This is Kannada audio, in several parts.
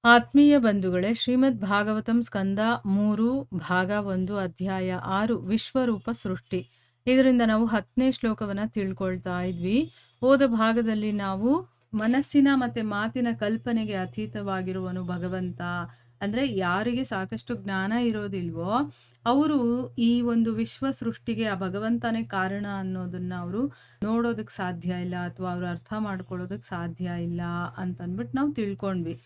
ಆತ್ಮೀಯ ಬಂಧುಗಳೇ, ಶ್ರೀಮದ್ ಭಾಗವತಂ ಸ್ಕಂದ 3 ಭಾಗ 1 ಅಧ್ಯಾಯ 6 ವಿಶ್ವರೂಪ ಸೃಷ್ಟಿ. ಇದರಿಂದ ನಾವು 10ನೇ ಶ್ಲೋಕವನ್ನ ತಿಳ್ಕೊಳ್ತಾ ಇದ್ವಿ. ಹೋದ ಭಾಗದಲ್ಲಿ ನಾವು ಮನಸ್ಸಿನ ಮತ್ತೆ ಮಾತಿನ ಕಲ್ಪನೆಗೆ ಅತೀತವಾಗಿರುವನು ಭಗವಂತ. ಅಂದ್ರೆ ಯಾರಿಗೆ ಸಾಕಷ್ಟು ಜ್ಞಾನ ಇರೋದಿಲ್ವೋ ಅವರು ಈ ಒಂದು ವಿಶ್ವ ಸೃಷ್ಟಿಗೆ ಆ ಭಗವಂತನೇ ಕಾರಣ ಅನ್ನೋದನ್ನ ಅವರು ನೋಡೋದಕ್ಕೆ ಸಾಧ್ಯ ಇಲ್ಲ, ಅಥವಾ ಅವರು ಅರ್ಥ ಮಾಡ್ಕೊಳ್ಳೋದಕ್ಕೆ ಸಾಧ್ಯ ಇಲ್ಲ ಅಂತಂದ್ಬಿಟ್ಟು ನಾವು ತಿಳ್ಕೊಂಡ್ವಿ.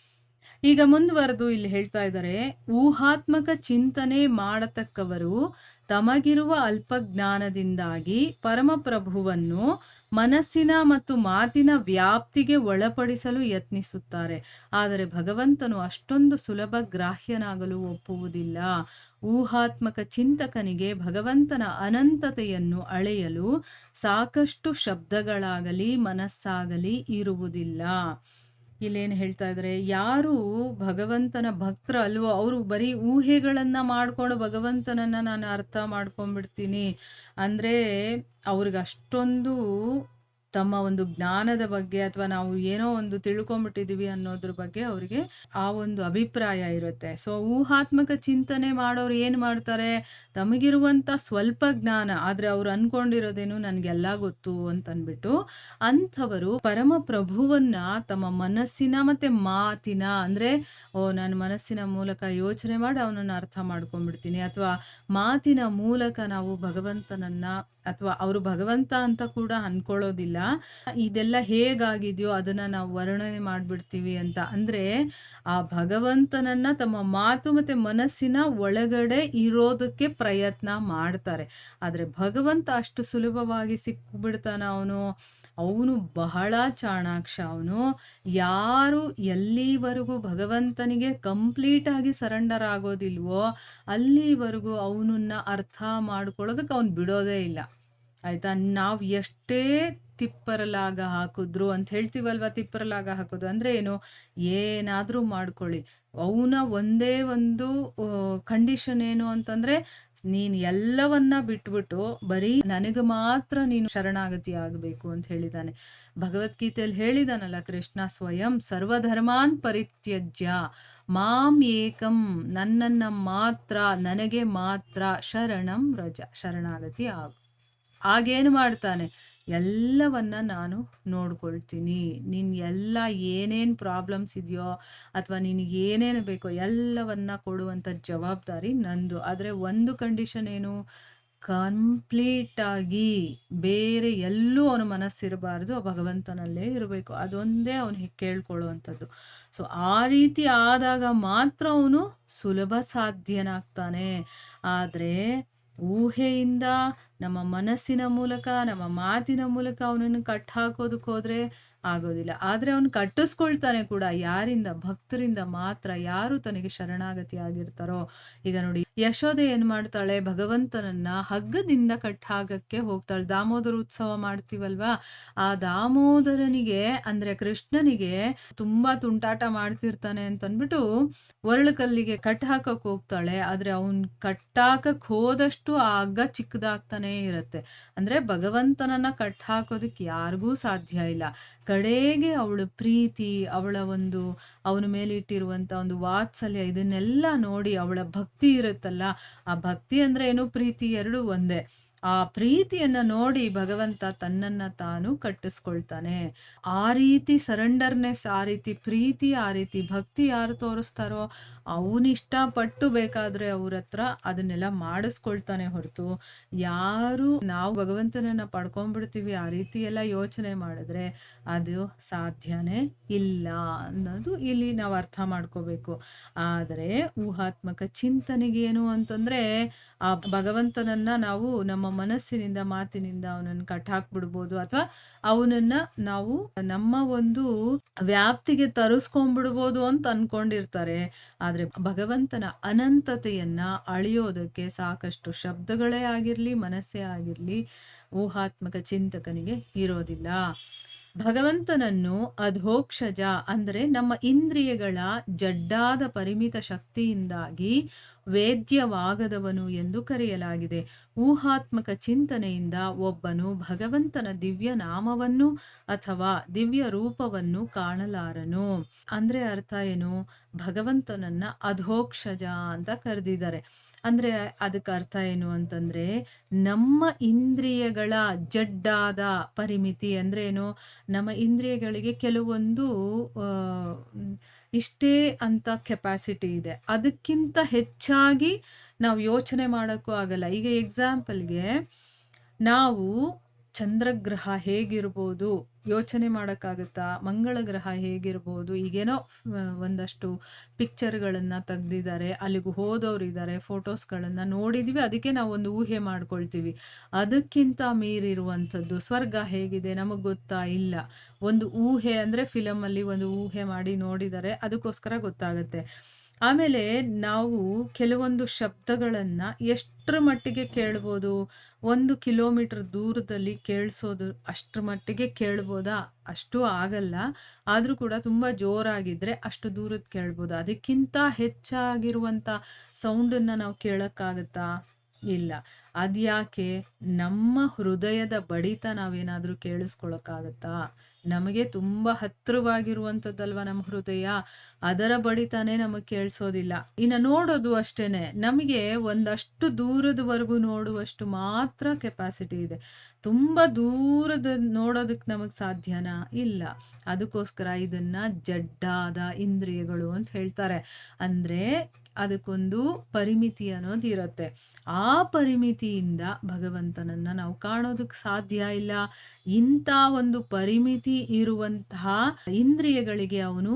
ಈಗ ಮುಂದುವರೆದು ಇಲ್ಲಿ ಹೇಳ್ತಾ ಇದ್ದಾರೆ, ಊಹಾತ್ಮಕ ಚಿಂತನೆ ಮಾಡತಕ್ಕವರು ತಮಗಿರುವ ಅಲ್ಪಜ್ಞಾನದಿಂದಾಗಿ ಪರಮಪ್ರಭುವನ್ನು ಮನಸ್ಸಿನ ಮತ್ತು ಮಾತಿನ ವ್ಯಾಪ್ತಿಗೆ ಒಳಪಡಿಸಲು ಯತ್ನಿಸುತ್ತಾರೆ. ಆದರೆ ಭಗವಂತನು ಅಷ್ಟೊಂದು ಸುಲಭ ಗ್ರಾಹ್ಯನಾಗಲು ಒಪ್ಪುವುದಿಲ್ಲ. ಊಹಾತ್ಮಕ ಚಿಂತಕನಿಗೆ ಭಗವಂತನ ಅನಂತತೆಯನ್ನು ಅಳೆಯಲು ಸಾಕಷ್ಟು ಶಬ್ದಗಳಾಗಲಿ ಮನಸ್ಸಾಗಲಿ ಇರುವುದಿಲ್ಲ. ಇಲ್ಲೇನು ಹೇಳ್ತಾ ಇದ್ದಾರೆ, ಯಾರು ಭಗವಂತನ ಭಕ್ತರು ಅಲ್ವೋ ಅವರು ಬರೀ ಊಹೆಗಳನ್ನ ಮಾಡ್ಕೊಂಡು ಭಗವಂತನನ್ನ ನಾನು ಅರ್ಥ ಮಾಡ್ಕೊಂಡ್ಬಿಡ್ತೀನಿ ಅಂದ್ರೆ ಅವ್ರಿಗೆ ಅಷ್ಟೊಂದು ತಮ್ಮ ಒಂದು ಜ್ಞಾನದ ಬಗ್ಗೆ ಅಥವಾ ನಾವು ಏನೋ ಒಂದು ತಿಳ್ಕೊಂಬಿಟ್ಟಿದೀವಿ ಅನ್ನೋದ್ರ ಬಗ್ಗೆ ಅವರಿಗೆ ಆ ಒಂದು ಅಭಿಪ್ರಾಯ ಇರುತ್ತೆ. ಸೊ ಊಹಾತ್ಮಕ ಚಿಂತನೆ ಮಾಡೋರು ಏನ್ ಮಾಡ್ತಾರೆ, ತಮಗಿರುವಂತ ಸ್ವಲ್ಪ ಜ್ಞಾನ ಆದ್ರೆ ಅವ್ರು ಅನ್ಕೊಂಡಿರೋದೇನು ನನ್ಗೆಲ್ಲ ಗೊತ್ತು ಅಂತನ್ಬಿಟ್ಟು ಅಂಥವರು ಪರಮ ಪ್ರಭುವನ್ನ ತಮ್ಮ ಮನಸ್ಸಿನ ಮತ್ತೆ ಮಾತಿನ ಅಂದ್ರೆ ನಾನು ಮನಸ್ಸಿನ ಮೂಲಕ ಯೋಚನೆ ಮಾಡಿ ಅವನನ್ನ ಅರ್ಥ ಮಾಡ್ಕೊಂಡ್ಬಿಡ್ತೀನಿ, ಅಥವಾ ಮಾತಿನ ಮೂಲಕ ನಾವು ಭಗವಂತನನ್ನ ಅಥವಾ ಅವರು ಭಗವಂತ ಅಂತ ಕೂಡ ಅನ್ಕೊಳ್ಳೋದಿಲ್ಲ. ಇದೆಲ್ಲ ಹೇಗಾಗಿದೆಯೋ ಅದನ್ನ ನಾವು ವರ್ಣನೆ ಮಾಡ್ಬಿಡ್ತೀವಿ ಅಂತ. ಅಂದ್ರೆ ಆ ಭಗವಂತನನ್ನ ತಮ್ಮ ಮಾತು ಮತ್ತೆ ಮನಸ್ಸಿನ ಒಳಗಡೆ ಇರೋದಕ್ಕೆ ಪ್ರಯತ್ನ ಮಾಡ್ತಾರೆ. ಆದ್ರೆ ಭಗವಂತ ಅಷ್ಟು ಸುಲಭವಾಗಿ ಸಿಕ್ಬಿಡ್ತಾನ ಅವನು ಬಹಳ ಚಾಣಾಕ್ಷ. ಅವನು ಯಾರು ಎಲ್ಲಿವರೆಗೂ ಭಗವಂತನಿಗೆ ಕಂಪ್ಲೀಟ್ ಆಗಿ ಸರೆಂಡರ್ ಆಗೋದಿಲ್ವೋ ಅಲ್ಲಿವರೆಗೂ ಅವನನ್ನ ಅರ್ಥ ಮಾಡ್ಕೊಳ್ಳೋದಕ್ಕೆ ಅವನು ಬಿಡೋದೇ ಇಲ್ಲ. ಆಯ್ತಾ, ನಾವು ಎಷ್ಟೇ ತಿಪ್ಪರಲಾಗ ಹಾಕಿದ್ರು ಅಂತ ಹೇಳ್ತೀವಲ್ವ. ತಿಪ್ಪರಲಾಗ ಹಾಕೋದು ಅಂದ್ರೆ ಏನು, ಏನಾದ್ರೂ ಮಾಡ್ಕೊಳ್ಳಿ, ಅವನ ಒಂದೇ ಒಂದು ಕಂಡೀಷನ್ ಏನು ಅಂತಂದ್ರೆ ನೀನ್ ಎಲ್ಲವನ್ನ ಬಿಟ್ಬಿಟ್ಟು ಬರೀ ನನಗೆ ಮಾತ್ರ ನೀನು ಶರಣಾಗತಿ ಆಗಬೇಕು ಅಂತ ಹೇಳಿದಾನೆ. ಭಗವದ್ಗೀತೆಯಲ್ಲಿ ಹೇಳಿದಾನಲ್ಲ ಕೃಷ್ಣ, ಸ್ವಯಂ ಸರ್ವಧರ್ಮಾನ್ ಪರಿತ್ಯಜ್ಯ ಮಾಂ ಏಕಂ, ನನ್ನನ್ನ ಮಾತ್ರ ನನಗೆ ಮಾತ್ರ ಶರಣಂ ವ್ರಜ, ಶರಣಾಗತಿ ಆಗು. ಆಗೇನು ಮಾಡ್ತಾನೆ, ಎಲ್ಲವನ್ನ ನಾನು ನೋಡ್ಕೊಳ್ತೀನಿ, ನೀನ್ ಎಲ್ಲ ಏನೇನು ಪ್ರಾಬ್ಲಮ್ಸ್ ಇದೆಯೋ ಅಥವಾ ನಿನಗೆ ಏನೇನು ಬೇಕೋ ಎಲ್ಲವನ್ನ ಕೊಡುವಂಥ ಜವಾಬ್ದಾರಿ ನಂದು. ಆದರೆ ಒಂದು ಕಂಡೀಷನ್ ಏನು, ಕಂಪ್ಲೀಟ್ ಆಗಿ ಬೇರೆ ಎಲ್ಲೂ ಅವನ ಮನಸ್ಸಿರಬಾರ್ದು, ಭಗವಂತನಲ್ಲೇ ಇರಬೇಕು. ಅದೊಂದೇ ಅವನು ಕೇಳ್ಕೊಳ್ಳುವಂಥದ್ದು. ಸೊ ಆ ರೀತಿ ಆದಾಗ ಮಾತ್ರ ಅವನು ಸುಲಭ ಸಾಧ್ಯನಾಗ್ತಾನೆ. ಆದರೆ ಊಹೆಯಿಂದ ನಮ್ಮ ಮನಸ್ಸಿನ ಮೂಲಕ ನಮ್ಮ ಮಾತಿನ ಮೂಲಕ ಅವನನ್ನು ಕಟ್ ಹಾಕೋದಕ್ಕೆ ಹೋದ್ರೆ ಆಗೋದಿಲ್ಲ. ಆದ್ರೆ ಅವನು ಕಟ್ಟಿಸ್ಕೊಳ್ತಾನೆ ಕೂಡ. ಯಾರಿಂದ? ಭಕ್ತರಿಂದ ಮಾತ್ರ, ಯಾರು ತನಗೆ ಶರಣಾಗತಿ ಆಗಿರ್ತಾರೋ. ಈಗ ನೋಡಿ, ಯಶೋದೆ ಏನ್ ಮಾಡ್ತಾಳೆ, ಭಗವಂತನನ್ನ ಹಗ್ಗದಿಂದ ಕಟ್ಟಾಗಕ್ಕೆ ಹೋಗ್ತಾಳೆ. ದಾಮೋದರ ಉತ್ಸವ ಮಾಡ್ತೀವಲ್ವಾ, ಆ ದಾಮೋದರನಿಗೆ ಅಂದ್ರೆ ಕೃಷ್ಣನಿಗೆ ತುಂಬಾ ತುಂಟಾಟ ಮಾಡ್ತಿರ್ತಾನೆ ಅಂತನ್ಬಿಟ್ಟು ಒರಳುಕಲ್ಲಿಗೆ ಕಟ್ ಹಾಕಕ್ ಹೋಗ್ತಾಳೆ. ಆದ್ರೆ ಅವನ್ ಕಟ್ಟಾಕಕ್ ಹೋದಷ್ಟು ಆ ಹಗ್ಗ ಚಿಕ್ಕದಾಗ್ತಾನೆ ಇರತ್ತೆ. ಅಂದ್ರೆ ಭಗವಂತನನ್ನ ಕಟ್ ಹಾಕೋದಕ್ಕೆ ಯಾರಿಗೂ ಸಾಧ್ಯ ಇಲ್ಲ. ಕಡೆಗೆ ಅವಳ ಪ್ರೀತಿ, ಅವಳ ಒಂದು ಅವನ ಮೇಲೆ ಇಟ್ಟಿರುವಂತ ಒಂದು ವಾತ್ಸಲ್ಯ, ಇದನ್ನೆಲ್ಲ ನೋಡಿ ಅವಳ ಭಕ್ತಿ ಇರುತ್ತಲ್ಲ, ಆ ಭಕ್ತಿ ಅಂದ್ರೆ ಏನು, ಪ್ರೀತಿ, ಎರಡು ಒಂದೇ. ಆ ಪ್ರೀತಿಯನ್ನ ನೋಡಿ ಭಗವಂತ ತನ್ನನ್ನ ತಾನು ಕಟ್ಟಿಸ್ಕೊಳ್ತಾನೆ. ಆ ರೀತಿ ಸರೆಂಡರ್ನೆಸ್, ಆ ರೀತಿ ಪ್ರೀತಿ, ಆ ರೀತಿ ಭಕ್ತಿ ಯಾರು ತೋರಿಸ್ತಾರೋ ಅವನಿಷ್ಟಪಟ್ಟು ಬೇಕಾದ್ರೆ ಅವ್ರ ಹತ್ರ ಅದನ್ನೆಲ್ಲ ಮಾಡಿಸ್ಕೊಳ್ತಾನೆ ಹೊರತು, ಯಾರು ನಾವು ಭಗವಂತನನ್ನ ಪಡ್ಕೊಂಡ್ಬಿಡ್ತೀವಿ ಆ ರೀತಿ ಎಲ್ಲ ಯೋಚನೆ ಮಾಡಿದ್ರೆ ಅದು ಸಾಧ್ಯನೇ ಇಲ್ಲ ಅನ್ನೋದು ಇಲ್ಲಿ ನಾವು ಅರ್ಥ ಮಾಡ್ಕೋಬೇಕು. ಆದರೆ ಊಹಾತ್ಮಕ ಚಿಂತನೆಗೇನು ಅಂತಂದ್ರೆ ಆ ಭಗವಂತನನ್ನ ನಾವು ನಮ್ಮ ಮನಸ್ಸಿನಿಂದ ಮಾತಿನಿಂದ ಅವನನ್ನು ಕಟ್ಟಾಕ್ಬಿಡ್ಬೋದು, ಅಥವಾ ಅವನನ್ನ ನಾವು ನಮ್ಮ ಒಂದು ವ್ಯಾಪ್ತಿಗೆ ತರಿಸ್ಕೊಂಡ್ಬಿಡ್ಬೋದು ಅಂತ ಅನ್ಕೊಂಡಿರ್ತಾರೆ. ಆದ್ರೆ ಭಗವಂತನ ಅನಂತತೆಯನ್ನ ಅಳಿಯೋದಕ್ಕೆ ಸಾಕಷ್ಟು ಶಬ್ದಗಳೇ ಆಗಿರ್ಲಿ ಮನಸ್ಸೇ ಆಗಿರ್ಲಿ ಊಹಾತ್ಮಕ ಚಿಂತಕನಿಗೆ ಇರೋದಿಲ್ಲ. ಭಗವಂತನನ್ನು ಅಧೋಕ್ಷಜ ಅಂದರೆ ನಮ್ಮ ಇಂದ್ರಿಯಗಳ ಜಡ್ಡಾದ ಪರಿಮಿತ ಶಕ್ತಿಯಿಂದಾಗಿ ವೇದ್ಯವಾಗದವನು ಎಂದು ಕರೆಯಲಾಗಿದೆ. ಊಹಾತ್ಮಕ ಚಿಂತನೆಯಿಂದ ಒಬ್ಬನು ಭಗವಂತನ ದಿವ್ಯ ನಾಮವನ್ನು ಅಥವಾ ದಿವ್ಯ ರೂಪವನ್ನು ಕಾಣಲಾರನು. ಅಂದ್ರೆ ಅರ್ಥ ಏನು? ಭಗವಂತನನ್ನ ಅಧೋಕ್ಷಜ ಅಂತ ಕರೆದಿದ್ದಾರೆ. ಅಂದ್ರೆ ಅದಕ್ಕೆ ಅರ್ಥ ಏನು ಅಂತಂದ್ರೆ, ನಮ್ಮ ಇಂದ್ರಿಯಗಳ ಜಡ್ಡಾದ ಪರಿಮಿತಿ ಅಂದ್ರೆ ಏನು? ನಮ್ಮ ಇಂದ್ರಿಯಗಳಿಗೆ ಕೆಲವೊಂದು ಆ, ಮ್, ಇಷ್ಟೇ ಅಂತ ಕೆಪಾಸಿಟಿ ಇದೆ. ಅದಕ್ಕಿಂತ ಹೆಚ್ಚಾಗಿ ನಾವು ಯೋಚನೆ ಮಾಡೋಕ್ಕೂ ಆಗಲ್ಲ. ಈಗ ಎಕ್ಸಾಂಪಲ್ಗೆ ನಾವು ಚಂದ್ರಗ್ರಹ ಹೇಗಿರ್ಬೋದು ಯೋಚನೆ ಮಾಡೋಕ್ಕಾಗುತ್ತಾ? ಮಂಗಳ ಗ್ರಹ ಹೇಗಿರ್ಬೋದು? ಈಗೇನೋ ಒಂದಷ್ಟು ಪಿಕ್ಚರ್ಗಳನ್ನು ತೆಗ್ದಿದ್ದಾರೆ, ಅಲ್ಲಿಗೆ ಹೋದವ್ರು ಇದ್ದಾರೆ, ಫೋಟೋಸ್ಗಳನ್ನು ನೋಡಿದ್ವಿ, ಅದಕ್ಕೆ ನಾವು ಒಂದು ಊಹೆ ಮಾಡ್ಕೊಳ್ತೀವಿ. ಅದಕ್ಕಿಂತ ಮೀರಿರುವಂಥದ್ದು ಸ್ವರ್ಗ ಹೇಗಿದೆ ನಮಗೆ ಗೊತ್ತಾ? ಇಲ್ಲ. ಒಂದು ಊಹೆ ಅಂದರೆ ಫಿಲಮಲ್ಲಿ ಒಂದು ಊಹೆ ಮಾಡಿ ನೋಡಿದ್ದಾರೆ, ಅದಕ್ಕೋಸ್ಕರ ಗೊತ್ತಾಗುತ್ತೆ. ಆಮೇಲೆ ನಾವು ಕೆಲವೊಂದು ಶಬ್ದಗಳನ್ನು ಎಷ್ಟರ ಮಟ್ಟಿಗೆ ಕೇಳ್ಬೋದು? 1 ಕಿಲೋಮೀಟರ್ ದೂರದಲ್ಲಿ ಕೇಳಿಸೋದು ಅಷ್ಟರ ಮಟ್ಟಿಗೆ ಕೇಳ್ಬೋದಾ? ಅಷ್ಟು ಆಗಲ್ಲ. ಆದರೂ ಕೂಡ ತುಂಬ ಜೋರಾಗಿದ್ದರೆ ಅಷ್ಟು ದೂರದ್ದು ಕೇಳ್ಬೋದು. ಅದಕ್ಕಿಂತ ಹೆಚ್ಚಾಗಿರುವಂಥ ಸೌಂಡನ್ನು ನಾವು ಕೇಳೋಕ್ಕಾಗತ್ತಾ? ಇಲ್ಲ. ಅದ್ಯಾಕೆ? ನಮ್ಮ ಹೃದಯದ ಬಡಿತ ನಾವೇನಾದರೂ ಕೇಳಿಸ್ಕೊಳ್ಳೋಕ್ಕಾಗತ್ತಾ? ನಮಗೆ ತುಂಬ ಹತ್ತಿರವಾಗಿರುವಂಥದ್ದಲ್ವ ನಮ್ಮ ಹೃದಯ, ಅದರ ಬಡಿತಾನೇ ನಮಗೆ ಕೇಳಿಸೋದಿಲ್ಲ. ಇನ್ನು ನೋಡೋದು ಅಷ್ಟೇನೆ, ನಮಗೆ ಒಂದಷ್ಟು ದೂರದವರೆಗೂ ನೋಡುವಷ್ಟು ಮಾತ್ರ ಕೆಪಾಸಿಟಿ ಇದೆ. ತುಂಬ ದೂರದ ನೋಡೋದಕ್ಕೆ ನಮಗೆ ಸಾಧ್ಯನಾ? ಇಲ್ಲ. ಅದಕ್ಕೋಸ್ಕರ ಇದನ್ನ ಜಡ್ಡಾದ ಇಂದ್ರಿಯಗಳು ಅಂತ ಹೇಳ್ತಾರೆ. ಅಂದರೆ ಅದಕ್ಕೊಂದು ಪರಿಮಿತಿ ಅನ್ನೋದು ಇರುತ್ತೆ. ಆ ಪರಿಮಿತಿಯಿಂದ ಭಗವಂತನನ್ನು ನಾವು ಕಾಣೋದಕ್ಕೆ ಸಾಧ್ಯ ಇಲ್ಲ. ಇಂಥ ಒಂದು ಪರಿಮಿತಿ ಇರುವಂತಹ ಇಂದ್ರಿಯಗಳಿಗೆ ಅವನು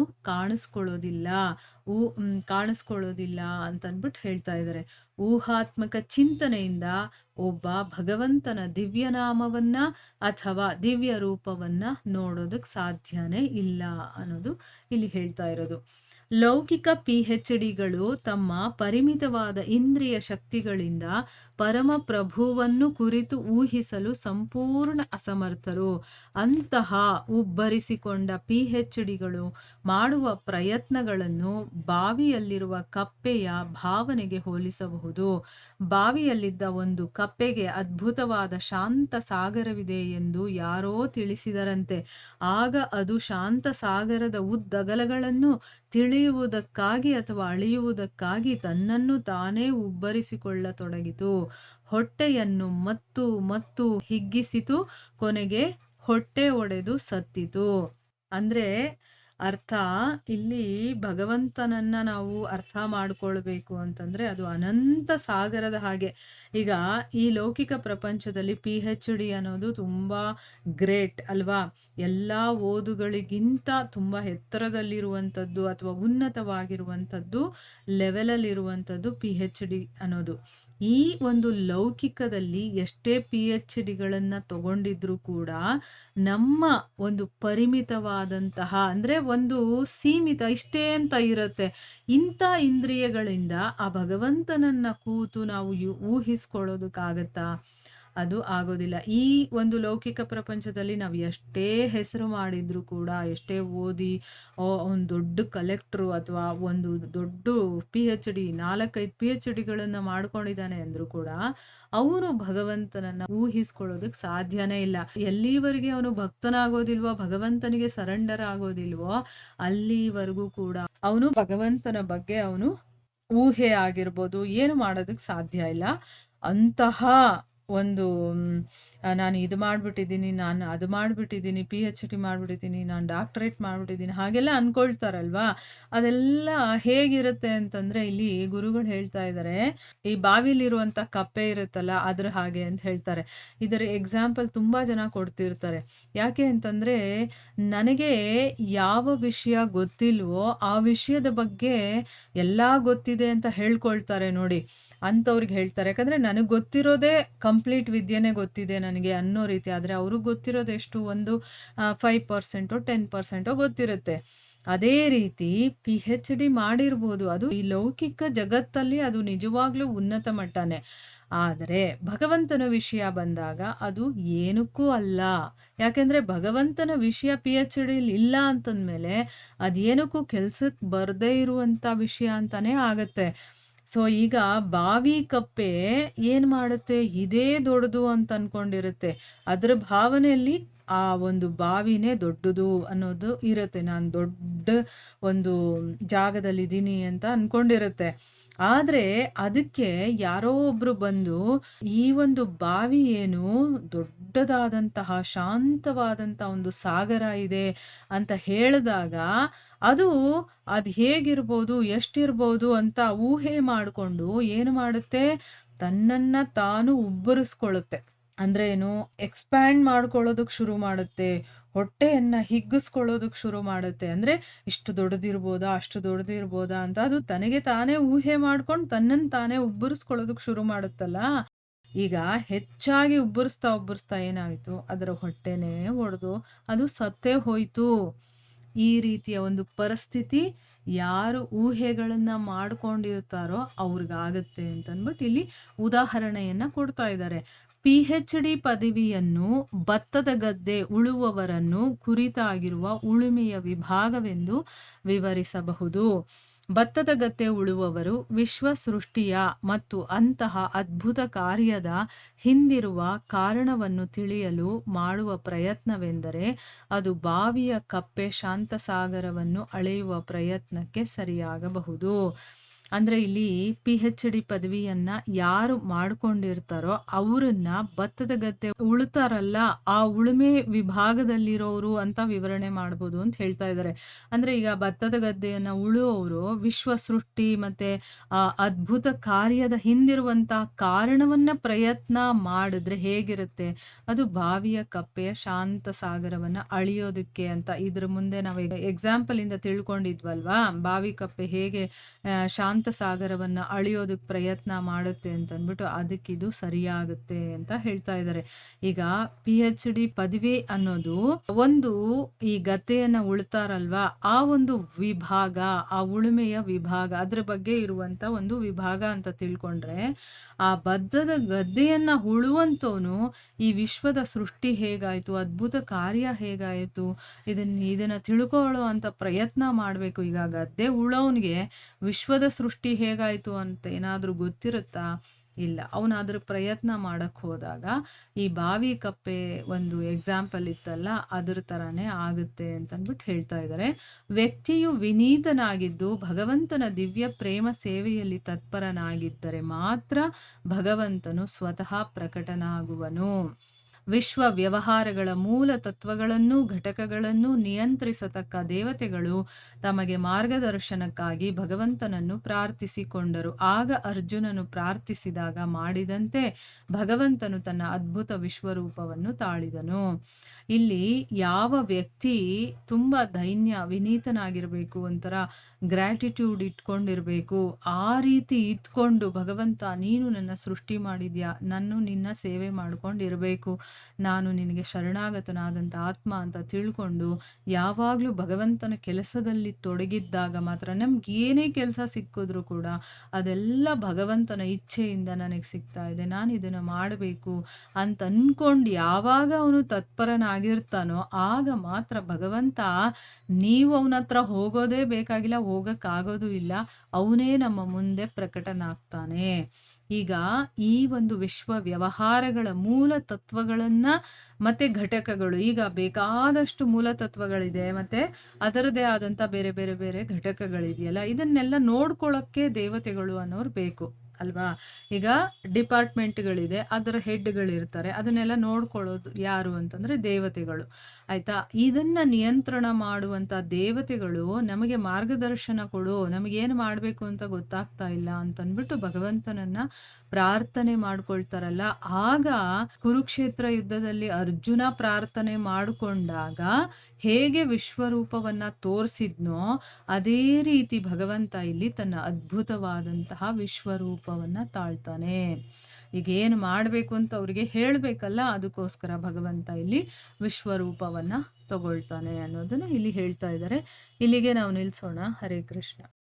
ಕಾಣಿಸ್ಕೊಳ್ಳೋದಿಲ್ಲ ಅಂತನ್ಬಿಟ್ಟು ಹೇಳ್ತಾ ಇದ್ದಾರೆ. ಊಹಾತ್ಮಕ ಚಿಂತನೆಯಿಂದ ಒಬ್ಬ ಭಗವಂತನ ದಿವ್ಯನಾಮವನ್ನ ಅಥವಾ ದಿವ್ಯ ರೂಪವನ್ನ ನೋಡೋದಕ್ಕೆ ಸಾಧ್ಯನೇ ಇಲ್ಲ ಅನ್ನೋದು ಇಲ್ಲಿ ಹೇಳ್ತಾ ಇರೋದು. ಲೌಕಿಕ ಪಿಎಚ್ಡಿಗಳು ತಮ್ಮ ಪರಿಮಿತವಾದ ಇಂದ್ರಿಯ ಶಕ್ತಿಗಳಿಂದ ಪರಮ ಪ್ರಭುವನ್ನು ಕುರಿತು ಊಹಿಸಲು ಸಂಪೂರ್ಣ ಅಸಮರ್ಥರು. ಅಂತಹ ಉಬ್ಬರಿಸಿಕೊಂಡ ಪಿಎಚ್ಡಿಗಳು ಮಾಡುವ ಪ್ರಯತ್ನಗಳನ್ನು ಬಾವಿಯಲ್ಲಿರುವ ಕಪ್ಪೆಯ ಭಾವನೆಗೆ ಹೋಲಿಸಬಹುದು. ಬಾವಿಯಲ್ಲಿದ್ದ ಒಂದು ಕಪ್ಪೆಗೆ ಅದ್ಭುತವಾದ ಶಾಂತ ಸಾಗರವಿದೆ ಎಂದು ಯಾರೋ ತಿಳಿಸಿದರಂತೆ. ಆಗ ಅದು ಶಾಂತ ಸಾಗರದ ಉದ್ದಗಲಗಳನ್ನು ತಿಳಿಯುವುದಕ್ಕಾಗಿ ಅಥವಾ ಅಳೆಯುವುದಕ್ಕಾಗಿ ತನ್ನನ್ನು ತಾನೇ ಉಬ್ಬರಿಸಿಕೊಳ್ಳತೊಡಗಿತು. ಹೊಟ್ಟೆಯನ್ನು ಮತ್ತು ಹಿಗ್ಗಿಸಿತು. ಕೊನೆಗೆ ಹೊಟ್ಟೆ ಒಡೆದು ಸತ್ತಿತು. ಅಂದ್ರೆ ಅರ್ಥ, ಇಲ್ಲಿ ಭಗವಂತನನ್ನ ನಾವು ಅರ್ಥ ಮಾಡ್ಕೊಳ್ಬೇಕು ಅಂತಂದ್ರೆ ಅದು ಅನಂತ ಸಾಗರದ ಹಾಗೆ. ಈಗ ಈ ಲೌಕಿಕ ಪ್ರಪಂಚದಲ್ಲಿ ಪಿಎಚ್ಡಿ ಅನ್ನೋದು ತುಂಬಾ ಗ್ರೇಟ್ ಅಲ್ವಾ? ಎಲ್ಲ ಓದುಗಳಿಗಿಂತ ತುಂಬಾ ಎತ್ತರದಲ್ಲಿರುವಂಥದ್ದು ಅಥವಾ ಉನ್ನತವಾಗಿರುವಂಥದ್ದು ಲೆವೆಲಲ್ಲಿರುವಂಥದ್ದು ಪಿಎಚ್ಡಿ ಅನ್ನೋದು. ಈ ಒಂದು ಲೌಕಿಕದಲ್ಲಿ ಎಷ್ಟೇ ಪಿಎಚ್ಡಿಗಳನ್ನು ತಗೊಂಡಿದ್ರು ಕೂಡ ನಮ್ಮ ಒಂದು ಪರಿಮಿತವಾದಂತಹ ಅಂದರೆ ಒಂದು ಸೀಮಿತ ಇಷ್ಟೇ ಅಂತ ಇರುತ್ತೆ. ಇಂಥ ಇಂದ್ರಿಯಗಳಿಂದ ಆ ಭಗವಂತನನ್ನ ಕೂತು ನಾವು ಊಹಿಸ್ಕೊಳ್ಳೋದಕ್ಕಾಗತ್ತಾ? ಅದು ಆಗೋದಿಲ್ಲ. ಈ ಒಂದು ಲೌಕಿಕ ಪ್ರಪಂಚದಲ್ಲಿ ನಾವು ಎಷ್ಟೇ ಹೆಸರು ಮಾಡಿದ್ರು ಕೂಡ, ಎಷ್ಟೇ ಓದಿ ಒಂದು ದೊಡ್ಡ ಕಲೆಕ್ಟ್ರು ಅಥವಾ ಒಂದು ದೊಡ್ಡ ಪಿಎಚ್ಡಿ 4-5 ಪಿಎಚ್ಡಿಗಳನ್ನು ಮಾಡ್ಕೊಂಡಿದ್ದಾನೆ ಅಂದರೂ ಕೂಡ ಅವನು ಭಗವಂತನನ್ನ ಊಹಿಸ್ಕೊಳ್ಳೋದಕ್ಕೆ ಸಾಧ್ಯನೇ ಇಲ್ಲ. ಎಲ್ಲಿವರೆಗೆ ಅವನು ಭಕ್ತನಾಗೋದಿಲ್ವೋ, ಭಗವಂತನಿಗೆ ಸರೆಂಡರ್ ಆಗೋದಿಲ್ವೋ, ಅಲ್ಲಿವರೆಗೂ ಕೂಡ ಅವನು ಭಗವಂತನ ಬಗ್ಗೆ ಅವನು ಊಹೆ ಆಗಿರ್ಬೋದು ಏನು ಮಾಡೋದಕ್ಕೆ ಸಾಧ್ಯ ಇಲ್ಲ. ಅಂತಹ ಒಂದು ನಾನು ಇದು ಮಾಡಿಬಿಟ್ಟಿದ್ದೀನಿ, ನಾನು ಅದು ಮಾಡಿಬಿಟ್ಟಿದ್ದೀನಿ, ಪಿಎಚ್ಡಿ ಮಾಡಿಬಿಟ್ಟಿದ್ದೀನಿ, ನಾನು ಡಾಕ್ಟರೇಟ್ ಮಾಡಿಬಿಟ್ಟಿದ್ದೀನಿ ಹಾಗೆಲ್ಲ ಅಂದ್ಕೊಳ್ತಾರಲ್ವಾ? ಅದೆಲ್ಲ ಹೇಗಿರುತ್ತೆ ಅಂತಂದರೆ ಇಲ್ಲಿ ಗುರುಗಳು ಹೇಳ್ತಾ ಇದ್ದಾರೆ, ಈ ಬಾವಿಲಿರುವಂಥ ಕಪ್ಪೆ ಇರುತ್ತಲ್ಲ ಅದ್ರ ಹಾಗೆ ಅಂತ ಹೇಳ್ತಾರೆ. ಇದರ ಎಕ್ಸಾಂಪಲ್ ತುಂಬ ಜನ ಕೊಡ್ತಿರ್ತಾರೆ. ಯಾಕೆ ಅಂತಂದರೆ ನನಗೆ ಯಾವ ವಿಷಯ ಗೊತ್ತಿಲ್ವೋ ಆ ವಿಷಯದ ಬಗ್ಗೆ ಎಲ್ಲ ಗೊತ್ತಿದೆ ಅಂತ ಹೇಳ್ಕೊಳ್ತಾರೆ ನೋಡಿ, ಅಂಥವ್ರಿಗೆ ಹೇಳ್ತಾರೆ. ಯಾಕಂದರೆ ನನಗೆ ಗೊತ್ತಿರೋದೇ ಕಂಪ್ಲೀಟ್ ವಿದ್ಯೆನೇ ಗೊತ್ತಿದೆ ನನಗೆ ಅನ್ನೋ ರೀತಿ. ಆದರೆ ಅವ್ರಿಗೆ ಗೊತ್ತಿರೋದು ಎಷ್ಟು? ಒಂದು 5%, 10% ಗೊತ್ತಿರುತ್ತೆ. ಅದೇ ರೀತಿ ಪಿಎಚ್ಡಿ ಮಾಡಿರ್ಬೋದು, ಅದು ಈ ಲೌಕಿಕ ಜಗತ್ತಲ್ಲಿ ಅದು ನಿಜವಾಗ್ಲೂ ಉನ್ನತ ಮಟ್ಟನೇ. ಆದರೆ ಭಗವಂತನ ವಿಷಯ ಬಂದಾಗ ಅದು ಏನಕ್ಕೂ ಅಲ್ಲ. ಯಾಕೆಂದ್ರೆ ಭಗವಂತನ ವಿಷಯ ಪಿ-ಎಚ್-ಡಿಲಿ ಇಲ್ಲ ಅಂತಂದ್ಮೇಲೆ ಅದೇನಕ್ಕೂ ಕೆಲ್ಸಕ್ಕೆ ಬರ್ದೇ ಇರುವಂಥ ವಿಷಯ ಅಂತಾನೆ ಆಗತ್ತೆ. ಸೊ ಈಗ ಬಾವಿ ಕಪ್ಪೆ ಏನ್ ಮಾಡುತ್ತೆ? ಇದೇ ದೊಡ್ಡದು ಅಂತ ಅನ್ಕೊಂಡಿರುತ್ತೆ. ಅದ್ರ ಭಾವನೆಯಲ್ಲಿ ಆ ಒಂದು ಬಾವಿನೇ ದೊಡ್ಡದು ಅನ್ನೋದು ಇರುತ್ತೆ. ನಾನು ದೊಡ್ಡ ಒಂದು ಜಾಗದಲ್ಲಿದ್ದೀನಿ ಅಂತ ಅನ್ಕೊಂಡಿರುತ್ತೆ. ಆದ್ರೆ ಅದಕ್ಕೆ ಯಾರೋ ಒಬ್ರು ಬಂದು ಈ ಒಂದು ಬಾವಿ ಏನು ದೊಡ್ಡದಾದಂತಹ ಶಾಂತವಾದಂತಹ ಒಂದು ಸಾಗರ ಇದೆ ಅಂತ ಹೇಳಿದಾಗ ಅದು ಹೇಗಿರ್ಬೋದು, ಎಷ್ಟಿರ್ಬೋದು ಅಂತ ಊಹೆ ಮಾಡ್ಕೊಂಡು ಏನು ಮಾಡುತ್ತೆ? ತನ್ನನ್ನ ತಾನು ಉಬ್ಬರಿಸ್ಕೊಳ್ಳುತ್ತೆ. ಅಂದ್ರೆ ಏನು? ಎಕ್ಸ್‌ಪ್ಯಾಂಡ್ ಮಾಡ್ಕೊಳ್ಳೋದಕ್ಕೆ ಶುರು ಮಾಡುತ್ತೆ. ಹೊಟ್ಟೆಯನ್ನ ಹಿಗ್ಗಿಸ್ಕೊಳ್ಳೋದಕ್ಕೆ ಶುರು ಮಾಡುತ್ತೆ. ಅಂದ್ರೆ ಇಷ್ಟು ದೊಡ್ಡದಿರ್ಬೋದಾ? ಅಷ್ಟು ದೊಡ್ಡದಿರ್ಬೋದಾ? ಅಂತ ಅದು ತನಗೆ ತಾನೇ ಊಹೆ ಮಾಡ್ಕೊಂಡು ತನ್ನನ್ನ ತಾನೇ ಉಬ್ಬರಿಸ್ಕೊಳ್ಳೋದಕ್ಕೆ ಶುರು ಮಾಡುತ್ತಲ್ಲ. ಈಗ ಹೆಚ್ಚಾಗಿ ಉಬ್ಬರಿಸ್ತಾ ಏನಾಯ್ತು? ಅದರ ಹೊಟ್ಟೆನೇ ಒಡೆದು ಅದು ಸತ್ತೇ ಹೋಯ್ತು. ಈ ರೀತಿಯ ಒಂದು ಪರಿಸ್ಥಿತಿ ಯಾರು ಊಹೆಗಳನ್ನ ಮಾಡ್ಕೊಂಡಿರ್ತಾರೋ ಅವ್ರಿಗಾಗತ್ತೆ ಅಂತಂದ್ಬಿಟ್ಟು ಇಲ್ಲಿ ಉದಾಹರಣೆಯನ್ನ ಕೊಡ್ತಾ ಇದ್ದಾರೆ. ಪಿ-ಎಚ್-ಡಿ ಪದವಿಯನ್ನು ಭತ್ತದ ಗದ್ದೆ ಉಳುವವರನ್ನು ಕುರಿತಾಗಿರುವ ಉಳುಮೆಯ ವಿಭಾಗವೆಂದು ವಿವರಿಸಬಹುದು. ಭತ್ತದ ಗದ್ದೆ ಉಳುವವರು ವಿಶ್ವ ಸೃಷ್ಟಿಯ ಮತ್ತು ಅಂತಹ ಅದ್ಭುತ ಕಾರ್ಯದ ಹಿಂದಿರುವ ಕಾರಣವನ್ನು ತಿಳಿಯಲು ಮಾಡುವ ಪ್ರಯತ್ನವೆಂದರೆ ಅದು ಬಾವಿಯ ಕಪ್ಪೆ ಶಾಂತಸಾಗರವನ್ನು ಅಳೆಯುವ ಪ್ರಯತ್ನಕ್ಕೆ ಸರಿಯಾಗಬಹುದು. ಅಂದ್ರೆ ಇಲ್ಲಿ ಪಿ-ಎಚ್-ಡಿ ಪದವಿಯನ್ನ ಯಾರು ಮಾಡ್ಕೊಂಡಿರ್ತಾರೋ ಅವ್ರನ್ನ ಭತ್ತದ ಗದ್ದೆ ಉಳ್ತಾರಲ್ಲ, ಆ ಉಳುಮೆ ವಿಭಾಗದಲ್ಲಿರೋರು ಅಂತ ವಿವರಣೆ ಮಾಡ್ಬೋದು ಅಂತ ಹೇಳ್ತಾ ಇದ್ದಾರೆ. ಅಂದ್ರೆ ಈಗ ಭತ್ತದ ಗದ್ದೆಯನ್ನ ಉಳುವವರು ವಿಶ್ವ ಸೃಷ್ಟಿ ಮತ್ತೆ ಅದ್ಭುತ ಕಾರ್ಯದ ಹಿಂದಿರುವಂತಹ ಕಾರಣವನ್ನ ಪ್ರಯತ್ನ ಮಾಡಿದ್ರೆ ಹೇಗಿರುತ್ತೆ? ಅದು ಬಾವಿಯ ಕಪ್ಪೆಯ ಶಾಂತ ಸಾಗರವನ್ನ ಅಳಿಯೋದಕ್ಕೆ ಅಂತ. ಇದ್ರ ಮುಂದೆ ನಾವು ಎಕ್ಸಾಂಪಲ್ ಇಂದ ತಿಳ್ಕೊಂಡಿದ್ವಲ್ವಾ? ಬಾವಿ ಕಪ್ಪೆ ಹೇಗೆ ಶಾಂತ ಸಾಗರವನ್ನ ಅಳಿಯೋದಕ್ಕೆ ಪ್ರಯತ್ನ ಮಾಡುತ್ತೆ ಅಂತಂದ್ಬಿಟ್ಟು ಅದಕ್ಕಿದು ಸರಿಯಾಗುತ್ತೆ ಅಂತ ಹೇಳ್ತಾ ಇದ್ದಾರೆ. ಈಗ ಪಿ-ಎಚ್-ಡಿ ಪದವಿ ಅನ್ನೋದು ಒಂದು ಈ ಗದ್ದೆಯನ್ನ ಉಳ್ತಾರಲ್ವಾ, ಆ ಒಂದು ವಿಭಾಗ, ಆ ಉಳುಮೆಯ ವಿಭಾಗ, ಅದ್ರ ಬಗ್ಗೆ ಇರುವಂತ ಒಂದು ವಿಭಾಗ ಅಂತ ತಿಳ್ಕೊಂಡ್ರೆ, ಆ ಭತ್ತದ ಗದ್ದೆಯನ್ನ ಉಳುವಂತವನು ಈ ವಿಶ್ವದ ಸೃಷ್ಟಿ ಹೇಗಾಯ್ತು, ಅದ್ಭುತ ಕಾರ್ಯ ಹೇಗಾಯ್ತು, ಇದನ್ನ ತಿಳ್ಕೊಳ್ಳೋ ಅಂತ ಪ್ರಯತ್ನ ಮಾಡ್ಬೇಕು. ಈಗ ಗದ್ದೆ ಉಳೋನ್ಗೆ ವಿಶ್ವದ ಸೃಷ್ಟಿ ಹೇಗಾಯ್ತು ಅಂತ ಏನಾದ್ರೂ ಗೊತ್ತಿರುತ್ತಾ? ಇಲ್ಲ. ಅವನಾದ್ರ ಪ್ರಯತ್ನ ಮಾಡಕ್ ಹೋದಾಗ ಈ ಬಾವಿ ಕಪ್ಪೆ ಒಂದು ಎಕ್ಸಾಂಪಲ್ ಇತ್ತಲ್ಲ, ಅದ್ರ ತರಾನೇ ಆಗುತ್ತೆ ಅಂತಂದ್ಬಿಟ್ಟು ಹೇಳ್ತಾ ಇದ್ದಾರೆ. ವ್ಯಕ್ತಿಯು ವಿನೀತನಾಗಿದ್ದು ಭಗವಂತನ ದಿವ್ಯ ಪ್ರೇಮ ಸೇವೆಯಲ್ಲಿ ತತ್ಪರನಾಗಿದ್ದರೆ ಮಾತ್ರ ಭಗವಂತನು ಸ್ವತಃ ಪ್ರಕಟನಾಗುವನು. ವಿಶ್ವ ವ್ಯವಹಾರಗಳ ಮೂಲ ತತ್ವಗಳನ್ನು ಘಟಕಗಳನ್ನು ನಿಯಂತ್ರಿಸತಕ್ಕ ದೇವತೆಗಳು ತಮಗೆ ಮಾರ್ಗದರ್ಶನಕ್ಕಾಗಿ ಭಗವಂತನನ್ನು ಪ್ರಾರ್ಥಿಸಿಕೊಂಡರು. ಆಗ ಅರ್ಜುನನು ಪ್ರಾರ್ಥಿಸಿದಾಗ ಮಾಡಿದಂತೆ ಭಗವಂತನು ತನ್ನ ಅದ್ಭುತ ವಿಶ್ವರೂಪವನ್ನು ತಾಳಿದನು. ಇಲ್ಲಿ ಯಾವ ವ್ಯಕ್ತಿ ತುಂಬಾ ದೈನ್ಯ ವಿನೀತನಾಗಿರ್ಬೇಕು, ಒಂಥರ ಗ್ರ್ಯಾಟಿಟ್ಯೂಡ್ ಇಟ್ಕೊಂಡಿರ್ಬೇಕು, ಆ ರೀತಿ ಇಟ್ಕೊಂಡು ಭಗವಂತ ನೀನು ನನ್ನ ಸೃಷ್ಟಿ ಮಾಡಿದ್ಯಾ, ನಾನು ನಿನ್ನ ಸೇವೆ ಮಾಡ್ಕೊಂಡಿರ್ಬೇಕು, ನಾನು ನಿನಗೆ ಶರಣಾಗತನಾದಂಥ ಆತ್ಮ ಅಂತ ತಿಳ್ಕೊಂಡು ಯಾವಾಗಲೂ ಭಗವಂತನ ಕೆಲಸದಲ್ಲಿ ತೊಡಗಿದ್ದಾಗ ಮಾತ್ರ ನಮ್ಗೆ ಏನೇ ಕೆಲಸ ಸಿಕ್ಕಿದ್ರು ಕೂಡ ಅದೆಲ್ಲ ಭಗವಂತನ ಇಚ್ಛೆಯಿಂದ ನನಗೆ ಸಿಗ್ತಾ ಇದೆ, ನಾನು ಇದನ್ನು ಮಾಡಬೇಕು ಅಂತ ಅನ್ಕೊಂಡು ಯಾವಾಗ ಅವನು ತತ್ಪರನಾಗಿರ್ತಾನೋ ಆಗ ಮಾತ್ರ ಭಗವಂತ, ನೀವು ಅವನ ಹತ್ರ ಹೋಗೋದೇ ಬೇಕಾಗಿಲ್ಲ, ಹೋಗಕ್ಕಾಗೋದು ಇಲ್ಲ, ಅವನೇ ನಮ್ಮ ಮುಂದೆ ಪ್ರಕಟನಾಗ್ತಾನೆ. ಈಗ ಈ ಒಂದು ವಿಶ್ವ ವ್ಯವಹಾರಗಳ ಮೂಲ ತತ್ವಗಳನ್ನ ಮತ್ತೆ ಘಟಕಗಳು, ಈಗ ಬೇಕಾದಷ್ಟು ಮೂಲ ತತ್ವಗಳಿದೆ, ಮತ್ತೆ ಅದರದೇ ಆದಂತ ಬೇರೆ ಬೇರೆ ಬೇರೆ ಘಟಕಗಳಿದೆಯಲ್ಲ, ಇದನ್ನೆಲ್ಲ ನೋಡ್ಕೊಳ್ಳೋಕ್ಕೆ ದೇವತೆಗಳು ಅನ್ನೋರು ಬೇಕು ಅಲ್ವಾ? ಈಗ ಡಿಪಾರ್ಟ್ಮೆಂಟ್ಗಳಿದೆ, ಅದರ ಹೆಡ್ಗಳಿರ್ತಾರೆ, ಅದನ್ನೆಲ್ಲ ನೋಡ್ಕೊಳ್ಳೋದು ಯಾರು ಅಂತಂದ್ರೆ ದೇವತೆಗಳು. ಆಯ್ತಾ? ಇದನ್ನ ನಿಯಂತ್ರಣ ಮಾಡುವಂತ ದೇವತೆಗಳು ನಮಗೆ ಮಾರ್ಗದರ್ಶನ ಕೊಡು, ನಮಗೇನು ಮಾಡಬೇಕು ಅಂತ ಗೊತ್ತಾಗ್ತಾ ಇಲ್ಲ ಅಂತಂದ್ಬಿಟ್ಟು ಭಗವಂತನನ್ನ ಪ್ರಾರ್ಥನೆ ಮಾಡ್ಕೊಳ್ತಾರಲ್ಲ. ಆಗ ಕುರುಕ್ಷೇತ್ರ ಯುದ್ಧದಲ್ಲಿ ಅರ್ಜುನ ಪ್ರಾರ್ಥನೆ ಮಾಡಿಕೊಂಡಾಗ ಹೇಗೆ ವಿಶ್ವರೂಪವನ್ನ ತೋರಿಸಿದ್ನೋ ಅದೇ ರೀತಿ ಭಗವಂತ ಇಲ್ಲಿ ತನ್ನ ಅದ್ಭುತವಾದಂತಹ ವಿಶ್ವರೂಪವನ್ನ ತಾಳ್ತಾನೆ. ಈಗ ಏನು ಮಾಡಬೇಕು ಅಂತ ಅವ್ರಿಗೆ ಹೇಳಬೇಕಲ್ಲ, ಅದಕ್ಕೋಸ್ಕರ ಭಗವಂತ ಇಲ್ಲಿ ವಿಶ್ವರೂಪವನ್ನ ತಗೊಳ್ತಾನೆ ಅನ್ನೋದನ್ನ ಇಲ್ಲಿ ಹೇಳ್ತಾ ಇದ್ದಾರೆ. ಇಲ್ಲಿಗೆ ನಾವು ನಿಲ್ಸೋಣ. ಹರೇ ಕೃಷ್ಣ.